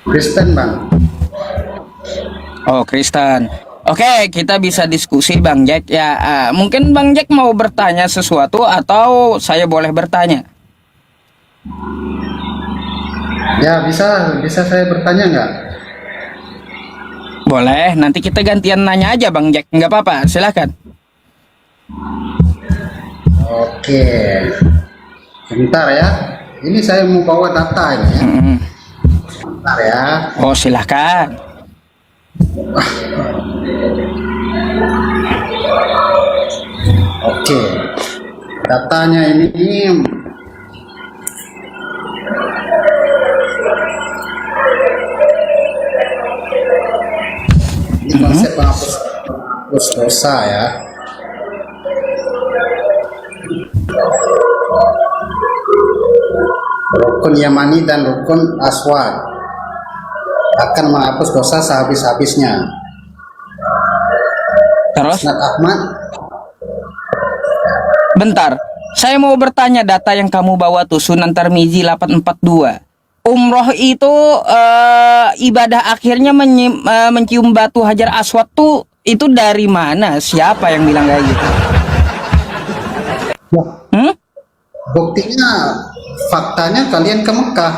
Kristen bang. Oh, Kristen. Oke, kita bisa diskusi Bang Jack ya. Mungkin Bang Jack mau bertanya sesuatu atau saya boleh bertanya? Ya bisa saya bertanya nggak? Boleh, nanti kita gantian nanya aja Bang Jack. Nggak apa-apa, silakan. Oke. Sebentar ya. Ini saya mau bawa data ini ya. Sebentar ya. Oh, silakan. Oke. Datanya ini konsep penghapus dosa ya. Rukun Yamani dan rukun Aswad akan menghapus dosa sehabis-habisnya. Terus? Musnad Ahmad. Bentar, saya mau bertanya data yang kamu bawa tuh Sunan Tirmizi 842. Umroh itu ibadah akhirnya mencium batu Hajar Aswad tuh itu dari mana? Siapa yang bilang kayak gitu? Hmm? Buktinya, faktanya kalian ke Mekah.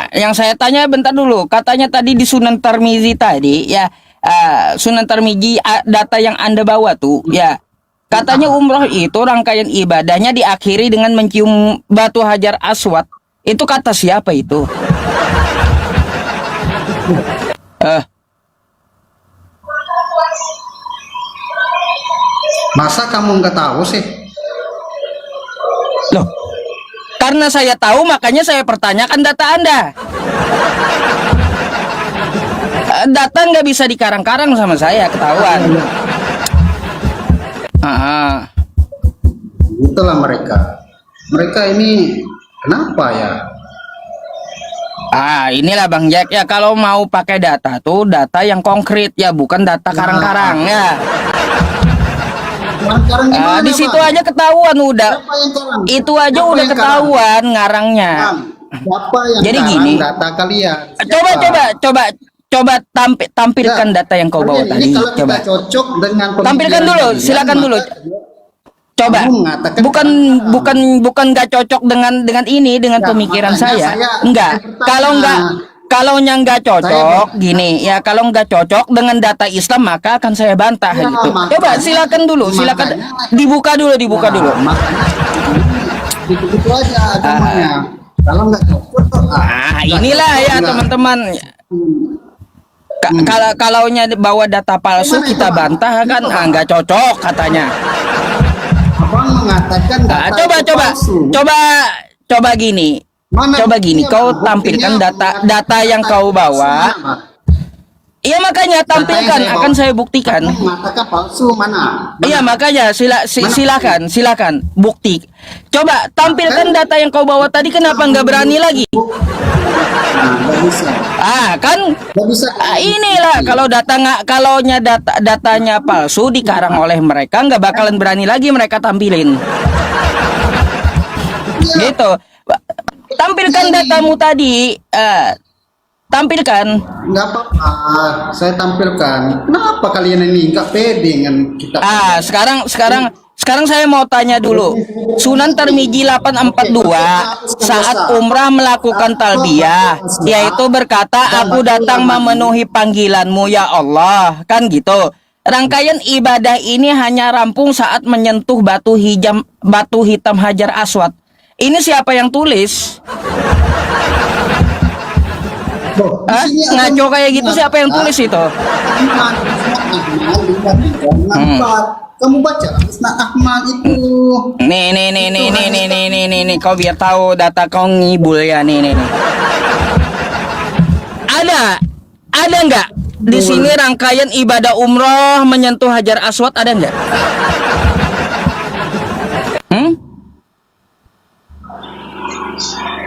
Yang saya tanya bentar dulu. Katanya tadi di Sunan Tirmizi tadi ya, Sunan Tirmizi data yang Anda bawa tuh ya. Katanya umroh itu rangkaian ibadahnya diakhiri dengan mencium batu Hajar Aswad. Itu kata siapa itu? Masa kamu nggak tahu sih? Loh, karena saya tahu makanya saya pertanyakan data Anda. Data nggak bisa dikarang-karang sama saya, ketahuan. Itulah mereka. Mereka ini kenapa ya? Inilah Bang Jack ya, kalau mau pakai data tuh data yang konkret ya, bukan data karang-karang ya. Karang gimana, Di situ Bang? aja ketahuan udah. Siapa yang karang? Itu aja Siapa udah yang ketahuan ngarangnya. Bang, siapa yang Jadi karang gini. data kalian? Coba tampilkan Ya, data yang kau bawa ini tadi. kalau kita Coba. cocok dengan Tampilkan pemikiran dulu, kalian, silakan dulu. maka Coba. kamu mengatakan Bukan nggak cocok dengan ini dengan Ya, pemikiran makanya saya. saya Enggak. bertanya. Kalau nggak cocok gini ya, kalau nggak cocok dengan data Islam maka akan saya bantah Ya, gitu. makanya- Coba silakan dulu, silakan makanya- dibuka dulu. Nah, makanya itu aja agamanya. Kalau nggak cocok, Inilah ya teman-teman. Kalaunya bawa data palsu Gimana itu, kita Bang? bantah kan, Itu, Bang. nggak cocok katanya. Abang mengatakan data itu palsu. Coba gini. Mana Coba gini, buktinya, kau Bang? tampilkan Buktinya data yang kau bawa. palsu mana, Bang? Iya makanya tampilkan, saya akan bawa. saya buktikan. Kamu mengatakan palsu mana? Iya makanya silakan bukti. Coba tampilkan data yang kau bawa tadi, kenapa nggak berani lagi? Nah, nggak bisa. Kan Nggak bisa. inilah kalau datanya palsu dikarang oleh mereka, nggak bakalan berani lagi mereka tampilin. Gitu. Tampilkan datamu tadi. Tampilkan. Nggak apa-apa, saya tampilkan. Kenapa kalian ini nggak pede dengan kita? Sekarang saya mau tanya dulu. Sunan Tirmizi 842 saat umrah melakukan talbiyah, yaitu berkata, aku datang memenuhi panggilanmu ya Allah, kan gitu. Rangkaian ibadah ini hanya rampung saat menyentuh batu hitam Hajar Aswad. Ini siapa yang tulis? Ngaco kayak gitu siapa yang tulis itu? Kamu baca Musnad Ahmad itu. Nih, kau biar tahu data kau ngibul ya, nih. Ada nggak di sini rangkaian ibadah umroh menyentuh Hajar Aswad, ada nggak?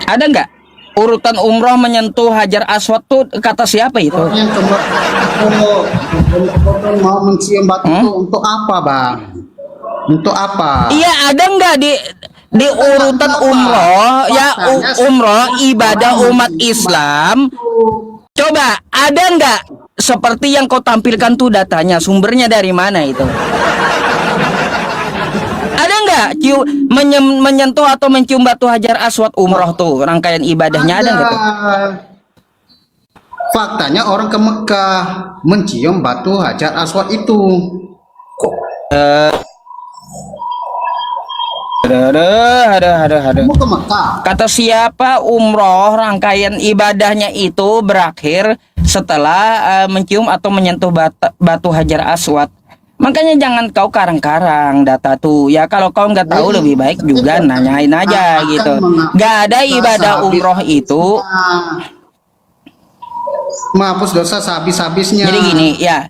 Ada nggak? Urutan umroh menyentuh Hajar Aswad tuh kata siapa itu? Yang kemarin mau mencium batu itu untuk apa, Bang? Untuk apa? Iya, ada nggak di urutan Apa? umroh ya Faktanya umroh semua ibadah orang umat menerima Islam? itu. Coba ada nggak seperti yang kau tampilkan tuh datanya, sumbernya dari mana itu? Ada nggak menyentuh atau mencium batu hajar aswad umroh tuh rangkaian ibadahnya ada nggak tuh? Faktanya orang ke Mekah mencium batu hajar aswad itu. Aduh. Kamu ke Mekah. Kata siapa umroh rangkaian ibadahnya itu berakhir setelah mencium atau menyentuh batu hajar aswad. Makanya jangan kau karang-karang data tuh. Ya kalau kau nggak tahu lebih baik juga nanyain aja gitu. Gak ada ibadah umroh itu. Menghapus dosa sehabis-habisnya. Jadi gini ya.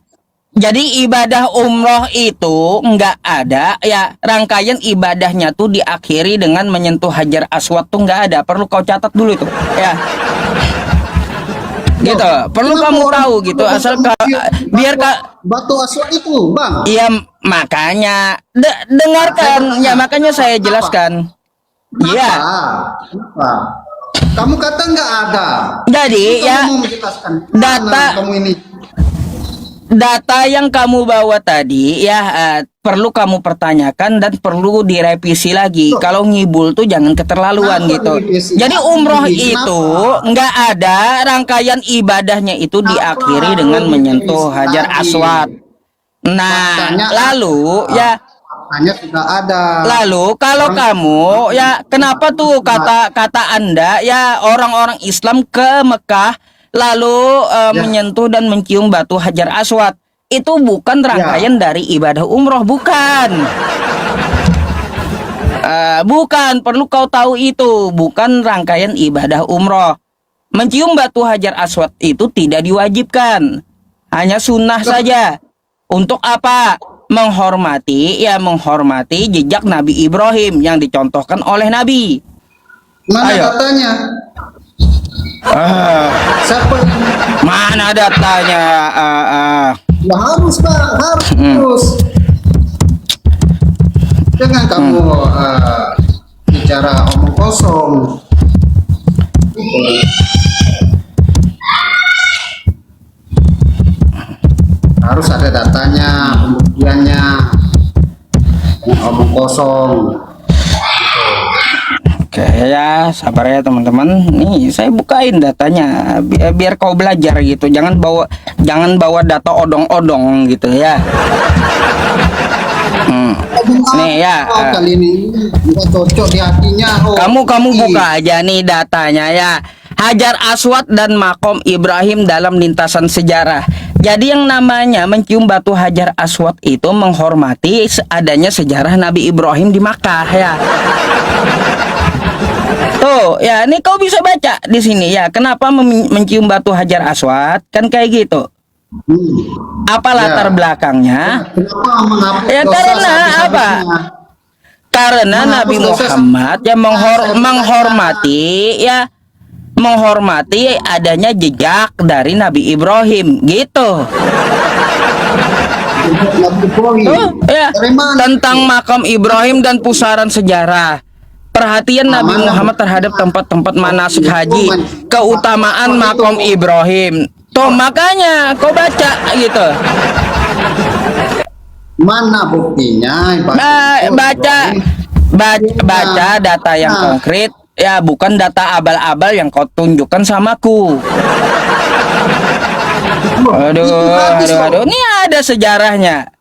Jadi ibadah umroh itu nggak ada ya, rangkaian ibadahnya tuh diakhiri dengan menyentuh hajar aswad tuh nggak ada. Perlu kau catat dulu itu ya. Gitu. Perlu kamu tahu gitu asal biar batu aswad itu, Bang. Iya makanya dengarkan ya, makanya saya jelaskan. Iya. Kenapa? Kamu kata nggak ada. Jadi ya data kamu ini. Data yang kamu bawa tadi ya perlu kamu pertanyakan dan perlu direvisi lagi. Kalau ngibul tuh jangan keterlaluan gitu. Jadi umroh itu nggak ada rangkaian ibadahnya itu diakhiri dengan menyentuh hajar aswad. Nah, lalu ya hanya sudah ada. Lalu kalau kamu ya kenapa tuh kata Anda ya orang-orang Islam ke Mekah lalu menyentuh dan mencium batu hajar aswad itu bukan rangkaian dari ibadah umroh, bukan. Bukan, perlu kau tahu itu bukan rangkaian ibadah umroh. Mencium batu hajar aswad itu tidak diwajibkan, hanya sunnah saja. Untuk apa? Menghormati jejak Nabi Ibrahim yang dicontohkan oleh Nabi. Mana datanya? Mana datanya? Ya harus, Bang, harus. Jangan kamu bicara omong kosong. Harus ada datanya, pembuktiannya. Omong kosong. Oke ya, sabar ya teman-teman. Nih saya bukain datanya biar kau belajar gitu. Jangan bawa data odong-odong gitu ya. Nih ya. Kali ini nggak cocok di hatinya. Kamu buka aja nih datanya ya. Hajar Aswad dan makom Ibrahim dalam lintasan sejarah. Jadi yang namanya mencium batu Hajar Aswad itu menghormati adanya sejarah Nabi Ibrahim di Makkah ya. Tuh, ya ini kau bisa baca di sini ya. Kenapa mencium batu Hajar Aswad? Kan kayak gitu. Apa latar belakangnya? Ya karena apa? Karena Nabi Muhammad yang menghormati adanya jejak dari Nabi Ibrahim gitu. Ya, tentang makam Ibrahim dan pusaran sejarah. Perhatian Nabi Muhammad terhadap tempat-tempat manasik haji, keutamaan makom Ibrahim. Tuh makanya kau baca gitu. Mana buktinya? Baca data yang konkret ya, bukan data abal-abal yang kau tunjukkan samaku. Aduh, ini ada sejarahnya.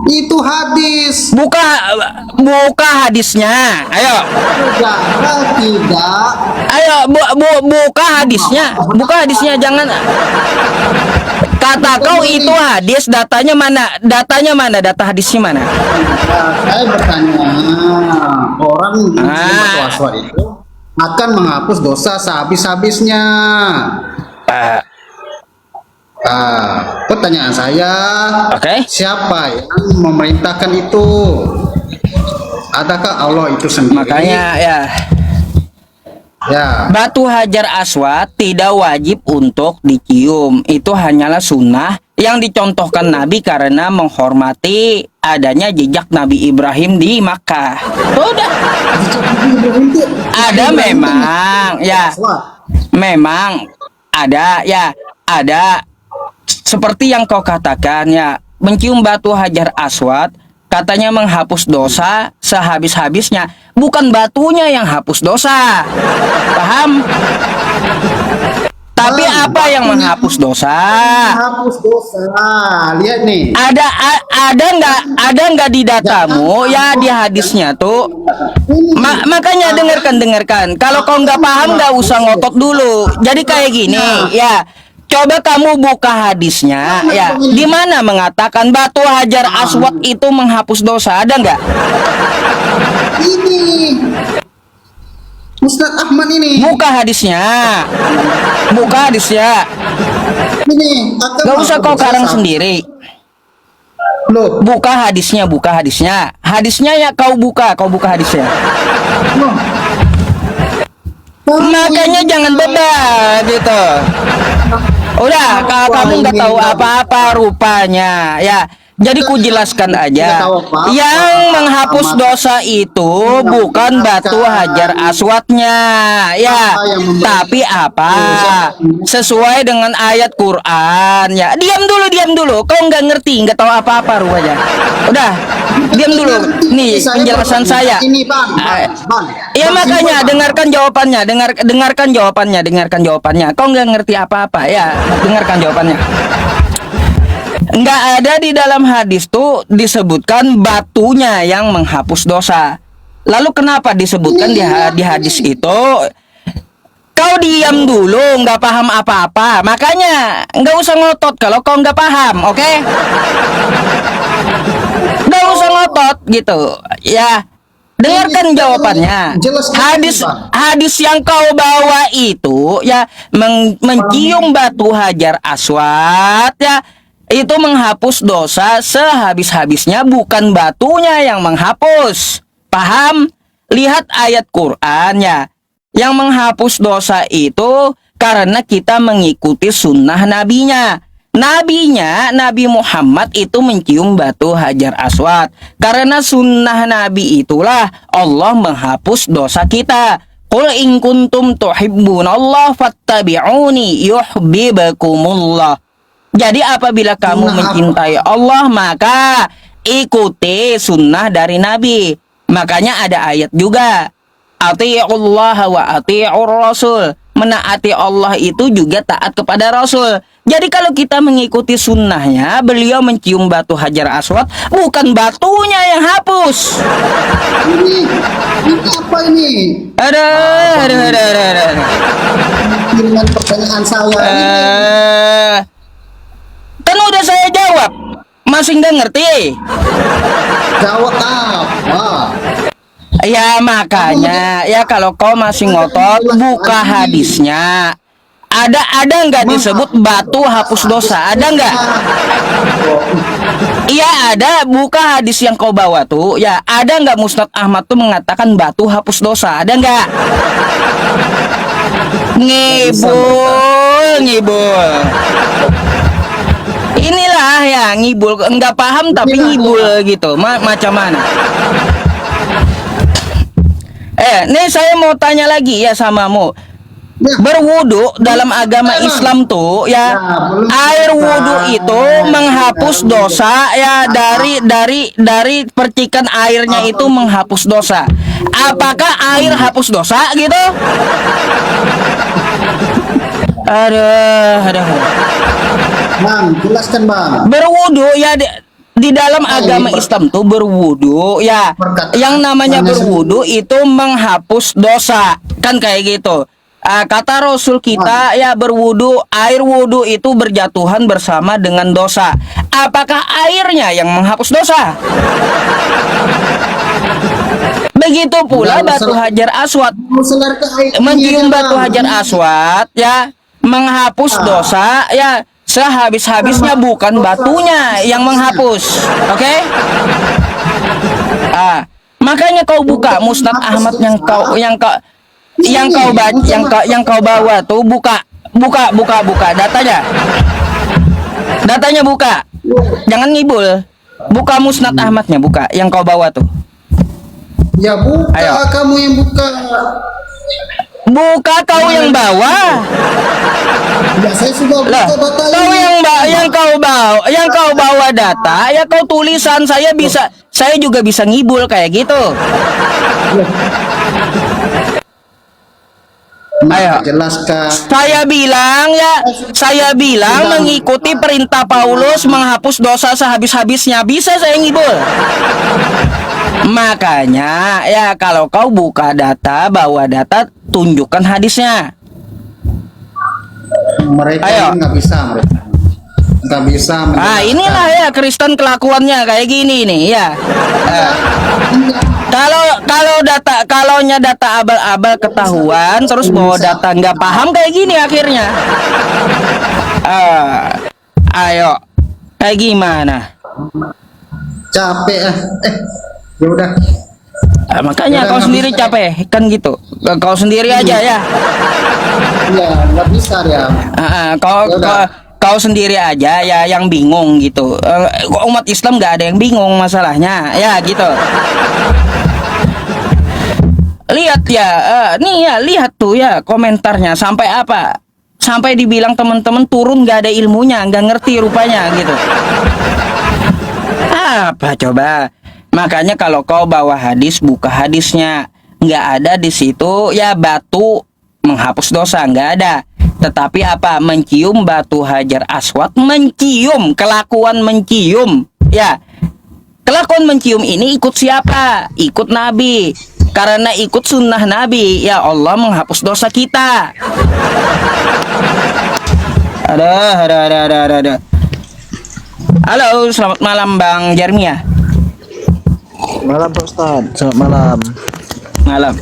Itu hadis. Buka hadisnya. Ayo. Tidak. Ayo buka hadisnya. Buka hadisnya, jangan. Kata kau itu hadis, datanya mana? Data hadisnya mana? Saya bertanya, orang batu aswad itu akan menghapus dosa sehabis-habisnya. Pertanyaan saya, siapa yang memerintahkan itu? Adakah Allah itu sendiri? Makanya ya, batu Hajar Aswad tidak wajib untuk dicium. Itu hanyalah sunnah yang dicontohkan Nabi karena menghormati adanya jejak Nabi Ibrahim di Makkah. Udah. Ada memang, ya, memang ada, ya, ada. Seperti yang kau katakan, ya, mencium batu Hajar Aswad katanya menghapus dosa sehabis-habisnya. Bukan batunya yang hapus dosa. Paham? Tapi apa yang menghapus dosa? Menghapus dosa. Lihat nih. Ada nggak di datamu, ya, di hadisnya tuh. Makanya dengarkan. Kalau kau nggak paham nggak usah ngotot dulu. Jadi kayak gini, ya. Coba kamu buka hadisnya, ya. Di mana mengatakan batu Hajar Aswad itu menghapus dosa? Ada nggak? Ini Ustadz Ahmad ini. Buka hadisnya. Buka hadisnya. Ini Gak usah kau karang sendiri. Loh, Buka hadisnya. Hadisnya ya kau buka hadisnya. loh. Makanya jangan bebas gitu. Udah, kamu nggak tahu apa-apa rupanya, ya. Jadi ku jelaskan aja. Yang menghapus dosa itu bukan batu Hajar Aswadnya, ya. Tapi apa? Sesuai dengan ayat Quran, ya. Diam dulu. Kau nggak ngerti, nggak tahu apa-apa rupanya. Udah, diam dulu. Nih penjelasan saya. Ini bang. Ya makanya dengarkan jawabannya. Kau nggak ngerti apa-apa, ya. Dengarkan jawabannya. Nggak ada di dalam hadis tuh disebutkan batunya yang menghapus dosa. Lalu kenapa disebutkan di hadis itu? Kau diam dulu, nggak paham apa-apa. Makanya nggak usah ngotot kalau kau nggak paham, oke? Nggak usah ngotot gitu, ya. Dengarkan jawabannya. Hadis yang kau bawa itu, ya, mencium batu Hajar Aswad, ya, itu menghapus dosa sehabis-habisnya, bukan batunya yang menghapus. Paham? Lihat ayat Qur'annya. Yang menghapus dosa itu karena kita mengikuti sunnah nabinya. Nabi Muhammad itu mencium batu Hajar Aswad. Karena sunnah nabi itulah Allah menghapus dosa kita. Qul in kuntum tuhibbunallah fattabi'uni yuhibbukumullah. Jadi apabila kamu mencintai Allah, maka ikuti sunnah dari Nabi. Makanya ada ayat juga. Ati'ullah wa ati'ur rasul. Menaati Allah itu juga taat kepada Rasul. Jadi kalau kita mengikuti sunnahnya, beliau mencium batu Hajar Aswad, bukan batunya yang hapus. Ini apa ini? Ada. Dengan pertanyaan saya. Kan udah saya jawab, masih nggak ngerti? Jawab apa? Ya makanya, ya kalau kau masih ngotot, buka hadisnya. Ada nggak disebut batu hapus dosa? Ada nggak? Iya ada, buka hadis yang kau bawa tuh. Ya ada nggak Ustadz Ahmad tuh mengatakan batu hapus dosa? Ada nggak? Ngibul. Inilah ya ngibul, nggak paham tapi ngibul gitu. Macam mana? Nih saya mau tanya lagi ya samamu. Berwudu dalam agama Islam tuh, ya, air wudu itu menghapus dosa, ya, dari percikan airnya itu menghapus dosa. Apakah air hapus dosa gitu? Aduh. Bang, jelaskan bang. Berwudu ya di dalam agama Islam tuh berwudu, ya. Yang namanya berwudu itu menghapus dosa, kan kayak gitu. Kata Rasul kita, ya, berwudu, air wudu itu berjatuhan bersama dengan dosa. Apakah airnya yang menghapus dosa? Begitu pula batu Hajar Aswad. Mencium batu Hajar Aswad, ya, menghapus dosa, ya, sehabis-habisnya, bukan batunya yang menghapus. Oke? Makanya kau buka Musnad Ahmad yang kau bawa tuh, buka datanya. Datanya buka. Jangan ngibul. Buka Musnad Ahmadnya, buka yang kau bawa tuh. Ya buka, Ayo. kamu yang buka. Buka kau yang bawa. Ya saya sudah Lah, buka data kau ini. yang kau bawa data, ya kau tulisan saya juga bisa ngibul kayak gitu. Ayo. Jelaskan. Saya bilang mengikuti perintah Paulus menghapus dosa sehabis-habisnya, bisa saya ngibul. Makanya ya kalau kau buka data, bawa data, tunjukkan hadisnya. Mereka Ayo. ini nggak bisa, mereka nggak bisa. Inilah ya Kristen kelakuannya kayak gini nih ya. Kalau data abal-abal ketahuan, terus bawa data nggak paham kayak gini akhirnya. Ayo, kayak gimana? Capek ah. Ya udah. Makanya Udah, kau nggak sendiri bisa. capek kan gitu. Kau sendiri aja ya. Ya nggak bisa dia. Kau Ya udah. kau sendiri aja ya yang bingung gitu. Umat Islam nggak ada yang bingung masalahnya ya gitu. Lihat ya, nih ya lihat tuh ya komentarnya sampai apa? Sampai dibilang teman-teman turun nggak ada ilmunya, nggak ngerti rupanya gitu. Apa coba? Makanya kalau kau bawa hadis, buka hadisnya. Nggak ada di situ ya batu menghapus dosa, nggak ada. Tetapi apa? Mencium batu Hajar Aswad, mencium, kelakuan mencium. Ya, kelakuan mencium ini ikut siapa? Ikut Nabi. Karena ikut sunnah Nabi, ya Allah menghapus dosa kita. Ada. Halo, selamat malam Bang Jermia. Malam Pak Ustadz, selamat malam. Malam.